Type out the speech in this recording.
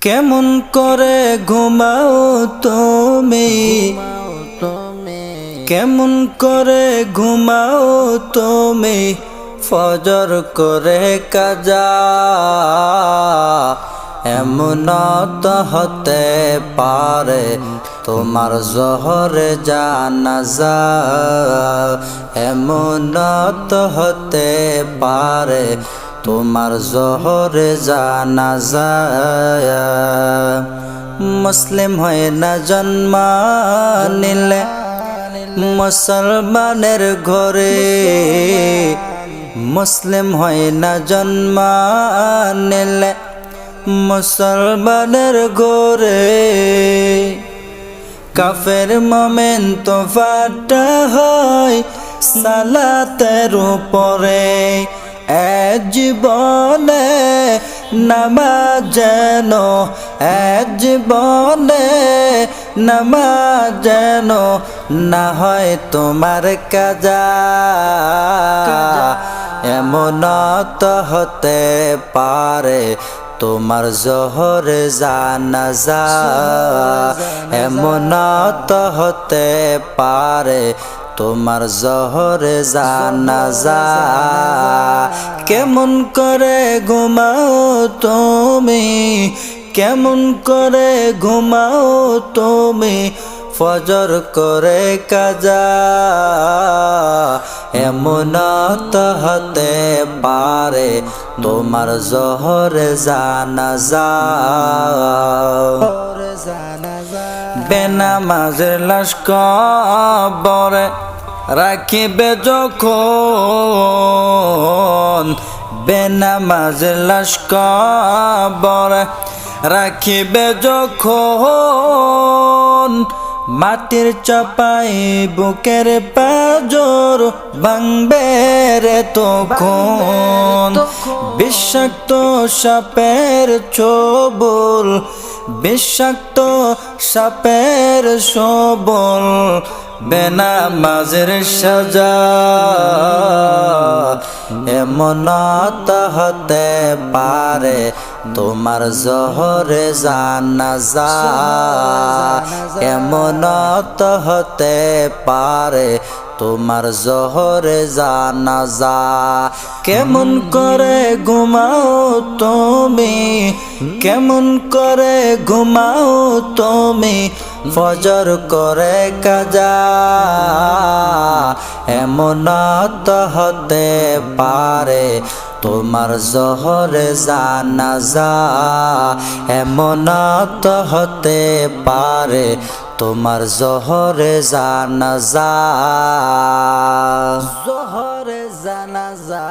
কেমন করে ঘুমাও তুমি, কেমন করে ঘুমাও তুমি, ফজর করে কাজা। এমন তো হতে পারে তোমার জোহরে জানাজা, এমন তো হতে পারে তোমার জোহরে জানাজা। মুসলিম হয় না জন্ম নিলে মুসলমানের ঘরে, মুসলিম হয় না জন্ম নিলে মুসলমানের ঘরে। কাফের মোমেন তো ফাটা হয় সালাতের উপরে, এ জীবনে নামাজ যেন, এ জীবনে নামাজ যেন না হয় তোমার কাজা। এমন তো হতে পারে তোমার জোহরে জানাজা, এমন তো হতে পারে তোমার জোহরে জানাজা। কেমন করে ঘুমাও তুমি, কেমন করে ঘুমাও তুমি, ফজর করে কাজা। এমন তো হতে পারে তোমার জোহরে জানাজা। বেনামাজের লাশ কবরে রাখিবে যখন, বেনামাজের লাশ কবরে রাখিবে যখন, মাটির চাপাই বুকের পাজর ভাঙবে রে তখন। বিষাক্ত সাপের ছোবল, বিষাক্ত সাপের ছোবল, বেনামাজের সাজা। এমন তো হতে পারে তোমার জোহরে জানাজা, এমন তো হতে পারে তোমার জোহরে জানাজা। কেমন করে ঘুমাও তুমি, কেমন করে ঘুমাও তুমি, ফজর করে কাজা। এমন তো হতে পারে তোমার জোহরে জানাজা, এমন তো হতে পারে তোমার জোহরে জানাজা, জোহরে জানাজা।